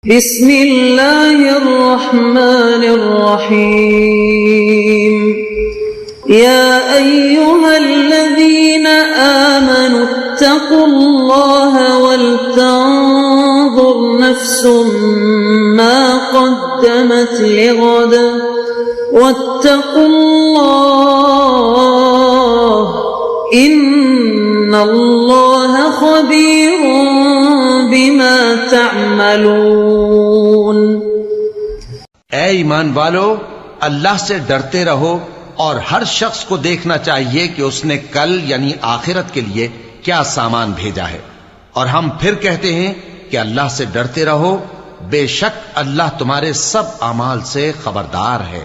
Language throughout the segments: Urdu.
بسم اللہ الرحمن الرحیم یا ایہا الذین آمنوا اتقوا اللہ ولتنظر نفس ما قدمت لغد واتقوا اللہ ان اللہ خبیر بما تعملون۔ اے ایمان والو، اللہ سے ڈرتے رہو اور ہر شخص کو دیکھنا چاہیے کہ اس نے کل یعنی آخرت کے لیے کیا سامان بھیجا ہے، اور ہم پھر کہتے ہیں کہ اللہ سے ڈرتے رہو، بے شک اللہ تمہارے سب اعمال سے خبردار ہے۔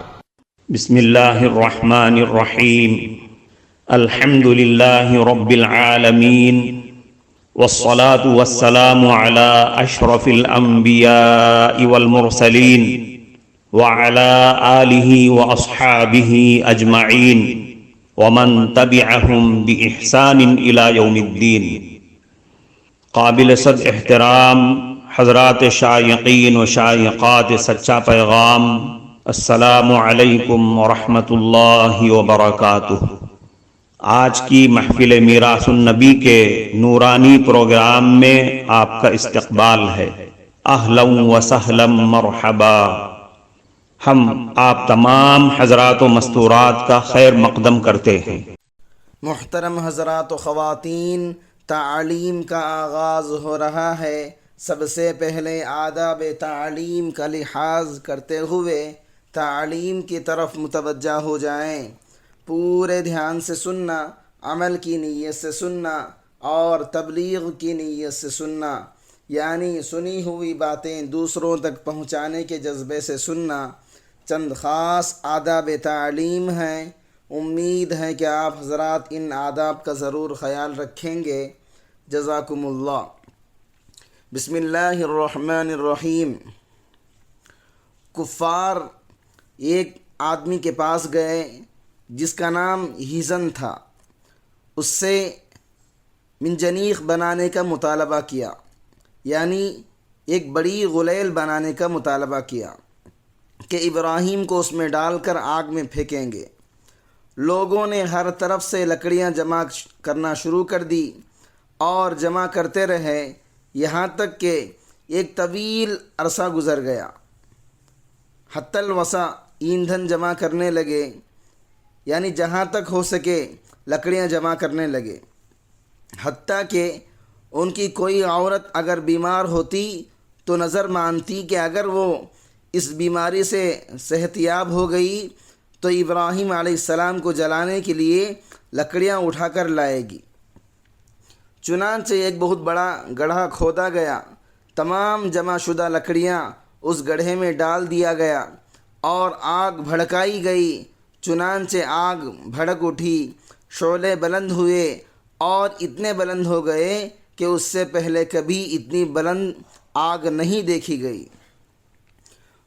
بسم اللہ الرحمن الرحیم، الحمد للہ رب العالمین، والصلاة والسلام على اشرف الانبیاء والمرسلین وعلى آلہ واصحابہ اجمعین ومن تبعہم بإحسان الى یوم الدین۔ قابل صد احترام حضرات شائقین و شائقات سچا پیغام، السلام علیکم ورحمۃ اللہ وبرکاتہ۔ آج کی محفل میراث النبی کے نورانی پروگرام میں آپ کا استقبال ہے۔ اہلا و سہلا مرحبا۔ ہم آپ تمام حضرات و مستورات کا خیر مقدم کرتے ہیں۔ محترم حضرات و خواتین، تعلیم کا آغاز ہو رہا ہے۔ سب سے پہلے آداب تعلیم کا لحاظ کرتے ہوئے تعلیم کی طرف متوجہ ہو جائیں۔ پورے دھیان سے سننا، عمل کی نیت سے سننا اور تبلیغ کی نیت سے سننا، یعنی سنی ہوئی باتیں دوسروں تک پہنچانے کے جذبے سے سننا۔ چند خاص آداب تعلیم ہیں، امید ہے کہ آپ حضرات ان آداب کا ضرور خیال رکھیں گے۔ جزاکم اللہ۔ بسم اللہ الرحمن الرحیم۔ کفار ایک آدمی کے پاس گئے جس کا نام ہیزن تھا، اس سے منجنیق بنانے کا مطالبہ کیا، یعنی ایک بڑی غلیل بنانے کا مطالبہ کیا کہ ابراہیم کو اس میں ڈال کر آگ میں پھینکیں گے۔ لوگوں نے ہر طرف سے لکڑیاں جمع کرنا شروع کر دی اور جمع کرتے رہے، یہاں تک کہ ایک طویل عرصہ گزر گیا۔ حتی الوسع ایندھن جمع کرنے لگے، یعنی جہاں تک ہو سکے لکڑیاں جمع کرنے لگے، حتیٰ کہ ان کی کوئی عورت اگر بیمار ہوتی تو نظر مانتی کہ اگر وہ اس بیماری سے صحت یاب ہو گئی تو ابراہیم علیہ السلام کو جلانے کے لیے لکڑیاں اٹھا کر لائے گی۔ چنانچہ ایک بہت بڑا گڑھا کھودا گیا، تمام جمع شدہ لکڑیاں اس گڑھے میں ڈال دیا گیا اور آگ بھڑکائی گئی۔ چنانچہ آگ بھڑک اٹھی، شعلے بلند ہوئے اور اتنے بلند ہو گئے کہ اس سے پہلے کبھی اتنی بلند آگ نہیں دیکھی گئی۔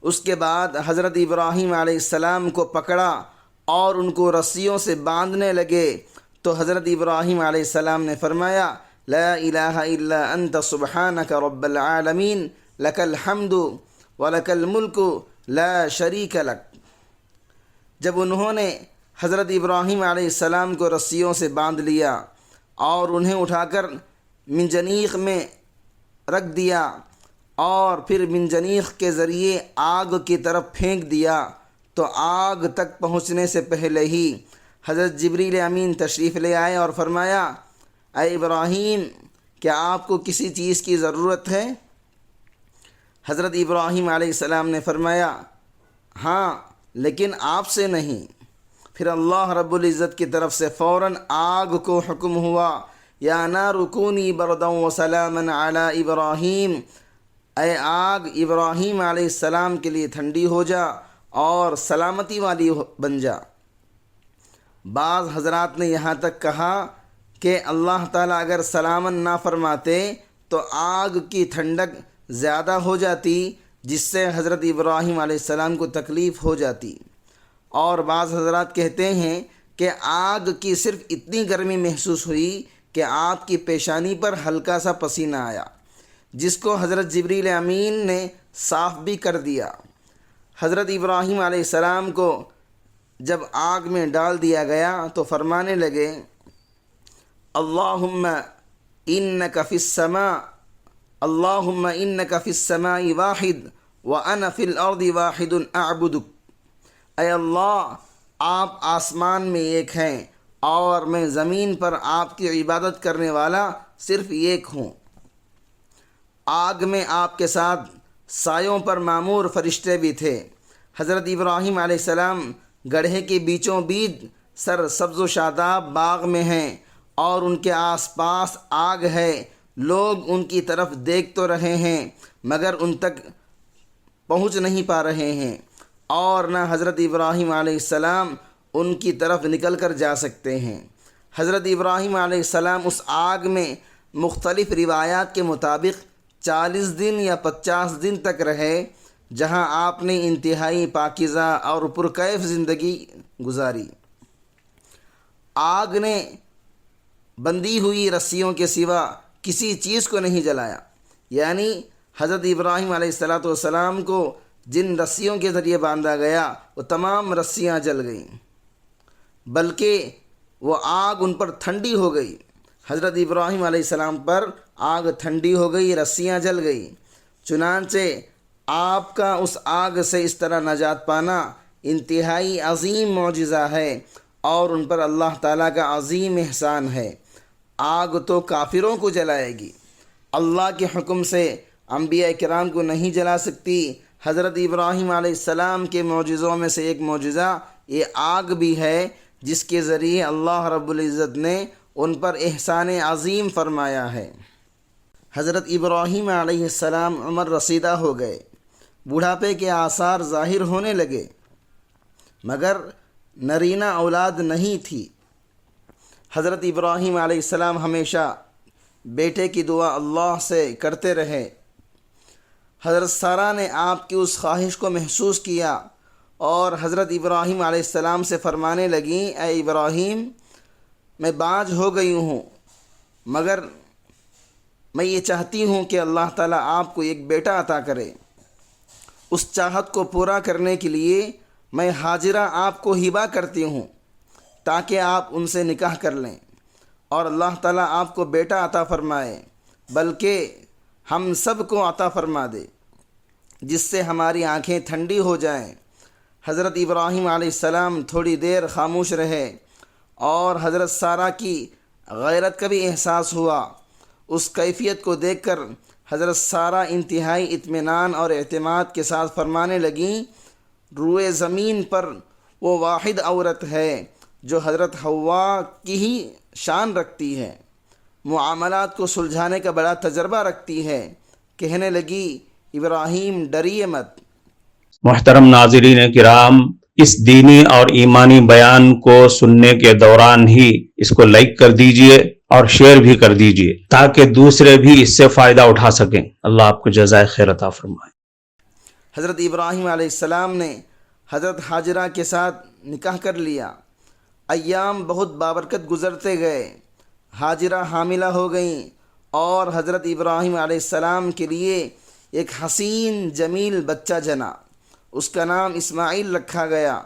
اس کے بعد حضرت ابراہیم علیہ السلام کو پکڑا اور ان کو رسیوں سے باندھنے لگے، تو حضرت ابراہیم علیہ السلام نے فرمایا، لا الہ الا انت سبحانک رب العالمین، لک الحمد ولک الملک لا شریک لک۔ جب انہوں نے حضرت ابراہیم علیہ السلام کو رسیوں سے باندھ لیا اور انہیں اٹھا کر منجنیق میں رکھ دیا اور پھر منجنیق کے ذریعے آگ کی طرف پھینک دیا، تو آگ تک پہنچنے سے پہلے ہی حضرت جبریل امین تشریف لے آئے اور فرمایا، اے ابراہیم، کیا آپ کو کسی چیز کی ضرورت ہے؟ حضرت ابراہیم علیہ السلام نے فرمایا، ہاں، لیکن آپ سے نہیں۔ پھر اللہ رب العزت کی طرف سے فوراً آگ کو حکم ہوا، یا نار کونی بردا وسلاما علی ابراہیم، اے آگ ابراہیم علیہ السلام کے لیے ٹھنڈی ہو جا اور سلامتی والی بن جا۔ بعض حضرات نے یہاں تک کہا کہ اللہ تعالیٰ اگر سلامن نہ فرماتے تو آگ کی ٹھنڈک زیادہ ہو جاتی، جس سے حضرت ابراہیم علیہ السلام کو تکلیف ہو جاتی۔ اور بعض حضرات کہتے ہیں کہ آگ کی صرف اتنی گرمی محسوس ہوئی کہ آپ کی پیشانی پر ہلکا سا پسینہ آیا۔ جس کو حضرت جبریل امین نے صاف بھی کر دیا۔ حضرت ابراہیم علیہ السلام کو جب آگ میں ڈال دیا گیا تو فرمانے لگے، اللہم انک فی السماء، اللہم انک فی السماء واحد وانا فی الارض واحد اعبدک۔ اے اللہ، آپ آسمان میں ایک ہیں اور میں زمین پر آپ کی عبادت کرنے والا صرف ایک ہوں۔ آگ میں آپ کے ساتھ سایوں پر معمور فرشتے بھی تھے۔ حضرت ابراہیم علیہ السلام گڑھے کے بیچوں بیچ سر سبز و شاداب باغ میں ہیں اور ان کے آس پاس آگ ہے۔ لوگ ان کی طرف دیکھ تو رہے ہیں مگر ان تک پہنچ نہیں پا رہے ہیں، اور نہ حضرت ابراہیم علیہ السلام ان کی طرف نکل کر جا سکتے ہیں۔ حضرت ابراہیم علیہ السلام اس آگ میں مختلف روایات کے مطابق 40 دن یا 50 دن تک رہے، جہاں آپ نے انتہائی پاکیزہ اور پرکیف زندگی گزاری۔ آگ نے بندھی ہوئی رسیوں کے سوا کسی چیز کو نہیں جلایا، یعنی حضرت ابراہیم علیہ السلام کو جن رسیوں کے ذریعے باندھا گیا وہ تمام رسیاں جل گئیں، بلکہ وہ آگ ان پر ٹھنڈی ہو گئی۔ حضرت ابراہیم علیہ السلام پر آگ ٹھنڈی ہو گئی، رسیاں جل گئی۔ چنانچہ آپ کا اس آگ سے اس طرح نجات پانا انتہائی عظیم معجزہ ہے اور ان پر اللہ تعالیٰ کا عظیم احسان ہے۔ آگ تو کافروں کو جلائے گی، اللہ کے حکم سے انبیاء کرام کو نہیں جلا سکتی۔ حضرت ابراہیم علیہ السلام کے معجزوں میں سے ایک معجزہ یہ آگ بھی ہے، جس کے ذریعے اللہ رب العزت نے ان پر احسان عظیم فرمایا ہے۔ حضرت ابراہیم علیہ السلام عمر رسیدہ ہو گئے، بڑھاپے کے آثار ظاہر ہونے لگے، مگر نرینہ اولاد نہیں تھی۔ حضرت ابراہیم علیہ السلام ہمیشہ بیٹے کی دعا اللہ سے کرتے رہے۔ حضرت سارہ نے آپ کی اس خواہش کو محسوس کیا اور حضرت ابراہیم علیہ السلام سے فرمانے لگیں، اے ابراہیم، میں باج ہو گئی ہوں، مگر میں یہ چاہتی ہوں کہ اللہ تعالیٰ آپ کو ایک بیٹا عطا کرے۔ اس چاہت کو پورا کرنے کے لیے میں ہاجرہ آپ کو ہبہ کرتی ہوں تاکہ آپ ان سے نکاح کر لیں اور اللہ تعالیٰ آپ کو بیٹا عطا فرمائے، بلکہ ہم سب کو عطا فرما دے، جس سے ہماری آنکھیں ٹھنڈی ہو جائیں۔ حضرت ابراہیم علیہ السلام تھوڑی دیر خاموش رہے اور حضرت سارہ کی غیرت کا بھی احساس ہوا۔ اس کیفیت کو دیکھ کر حضرت سارہ انتہائی اطمینان اور اعتماد کے ساتھ فرمانے لگیں، روئے زمین پر وہ واحد عورت ہے جو حضرت حوا کی ہی شان رکھتی ہے، معاملات کو سلجھانے کا بڑا تجربہ رکھتی ہے۔ کہنے لگی، ابراہیم ڈریے مت۔ محترم ناظرین کرام، اس دینی اور ایمانی بیان کو سننے کے دوران ہی اس کو لائک کر دیجئے اور شیئر بھی کر دیجئے تاکہ دوسرے بھی اس سے فائدہ اٹھا سکیں۔ اللہ آپ کو جزائے خیر عطا فرمائے۔ حضرت ابراہیم علیہ السلام نے حضرت ہاجرہ کے ساتھ نکاح کر لیا۔ ایام بہت بابرکت گزرتے گئے، ہاجرہ حاملہ ہو گئیں اور حضرت ابراہیم علیہ السلام کے لیے ایک حسین جمیل بچہ جنا، اس کا نام اسماعیل رکھا گیا۔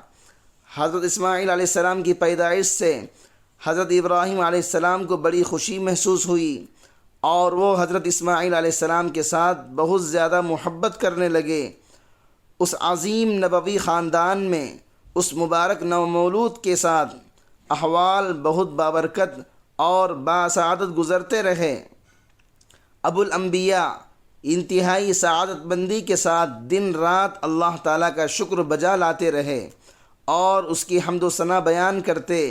حضرت اسماعیل علیہ السلام کی پیدائش سے حضرت ابراہیم علیہ السلام کو بڑی خوشی محسوس ہوئی اور وہ حضرت اسماعیل علیہ السلام کے ساتھ بہت زیادہ محبت کرنے لگے۔ اس عظیم نبوی خاندان میں اس مبارک نومولود کے ساتھ احوال بہت بابرکت اور باسعادت گزرتے رہے۔ ابو الانبیاء انتہائی سعادت مندی کے ساتھ دن رات اللہ تعالیٰ کا شکر بجا لاتے رہے اور اس کی حمد و ثنا بیان کرتے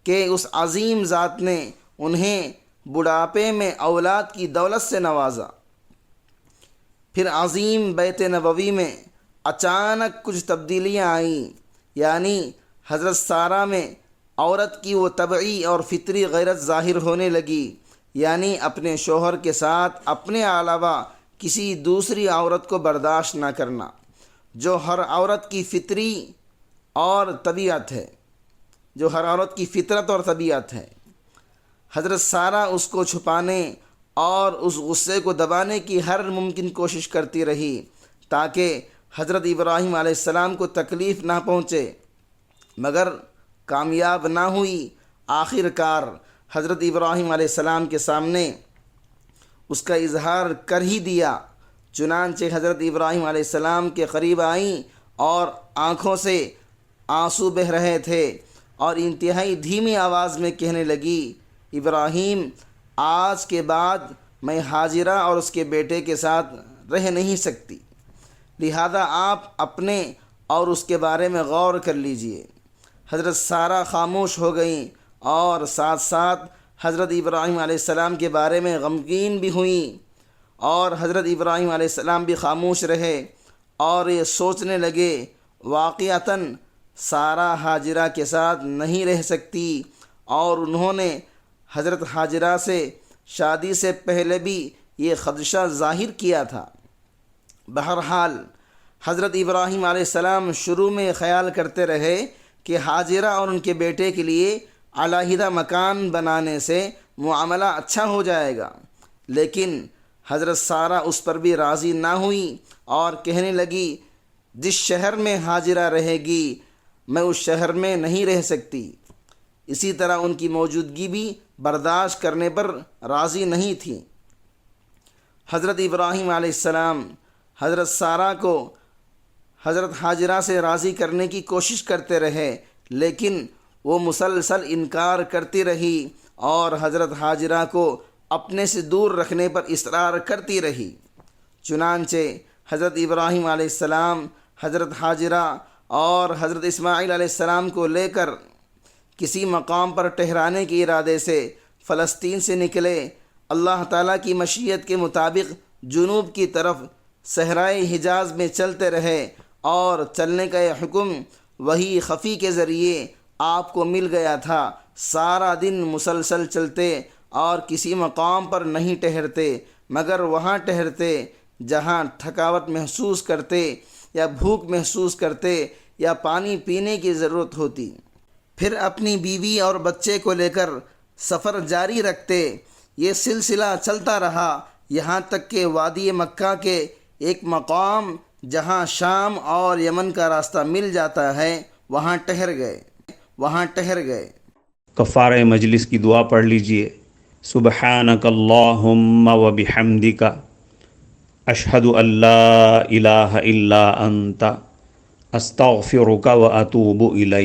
کہ اس عظیم ذات نے انہیں بڑھاپے میں اولاد کی دولت سے نوازا۔ پھر عظیم بیت نبوی میں اچانک کچھ تبدیلیاں آئیں، یعنی حضرت سارہ میں عورت کی وہ طبعی اور فطری غیرت ظاہر ہونے لگی، یعنی اپنے شوہر کے ساتھ اپنے علاوہ کسی دوسری عورت کو برداشت نہ کرنا، جو ہر عورت کی فطری اور طبیعت ہے، جو ہر عورت کی فطرت اور طبیعت ہے۔ حضرت سارہ اس کو چھپانے اور اس غصے کو دبانے کی ہر ممکن کوشش کرتی رہی تاکہ حضرت ابراہیم علیہ السلام کو تکلیف نہ پہنچے، مگر کامیاب نہ ہوئی۔ آخر کار حضرت ابراہیم علیہ السلام کے سامنے اس کا اظہار کر ہی دیا۔ چنانچہ حضرت ابراہیم علیہ السلام کے قریب آئیں اور آنکھوں سے آنسو بہہ رہے تھے اور انتہائی دھیمی آواز میں کہنے لگی، ابراہیم، آج کے بعد میں ہاجرہ اور اس کے بیٹے کے ساتھ رہ نہیں سکتی، لہذا آپ اپنے اور اس کے بارے میں غور کر لیجئے۔ حضرت سارہ خاموش ہو گئیں اور ساتھ ساتھ حضرت ابراہیم علیہ السلام کے بارے میں غمگین بھی ہوئیں، اور حضرت ابراہیم علیہ السلام بھی خاموش رہے اور یہ سوچنے لگے واقعتاً سارہ ہاجرہ کے ساتھ نہیں رہ سکتی، اور انہوں نے حضرت ہاجرہ سے شادی سے پہلے بھی یہ خدشہ ظاہر کیا تھا۔ بہرحال حضرت ابراہیم علیہ السلام شروع میں خیال کرتے رہے کہ ہاجرہ اور ان کے بیٹے کے لیے علیحدہ مکان بنانے سے معاملہ اچھا ہو جائے گا، لیکن حضرت سارہ اس پر بھی راضی نہ ہوئی اور کہنے لگی، جس شہر میں ہاجرہ رہے گی میں اس شہر میں نہیں رہ سکتی۔ اسی طرح ان کی موجودگی بھی برداشت کرنے پر راضی نہیں تھی۔ حضرت ابراہیم علیہ السلام حضرت سارہ کو حضرت ہاجرہ سے راضی کرنے کی کوشش کرتے رہے، لیکن وہ مسلسل انکار کرتی رہی اور حضرت ہاجرہ کو اپنے سے دور رکھنے پر اصرار کرتی رہی۔ چنانچہ حضرت ابراہیم علیہ السلام حضرت ہاجرہ اور حضرت اسماعیل علیہ السلام کو لے کر کسی مقام پر ٹھہرانے کے ارادے سے فلسطین سے نکلے۔ اللہ تعالیٰ کی مشیت کے مطابق جنوب کی طرف صحرائے حجاز میں چلتے رہے، اور چلنے کا یہ حکم وحی خفی کے ذریعے آپ کو مل گیا تھا۔ سارا دن مسلسل چلتے اور کسی مقام پر نہیں ٹھہرتے، مگر وہاں ٹھہرتے جہاں تھکاوٹ محسوس کرتے یا بھوک محسوس کرتے یا پانی پینے کی ضرورت ہوتی۔ پھر اپنی بیوی اور بچے کو لے کر سفر جاری رکھتے۔ یہ سلسلہ چلتا رہا یہاں تک کہ وادی مکہ کے ایک مقام جہاں شام اور یمن کا راستہ مل جاتا ہے وہاں ٹھہر گئے۔ کفارہ مجلس کی دعا پڑھ لیجئے۔ سبحانک اللہم و بحمدک، اشہد ان لا الہ الا انت، استغفرک و اتوب الیک۔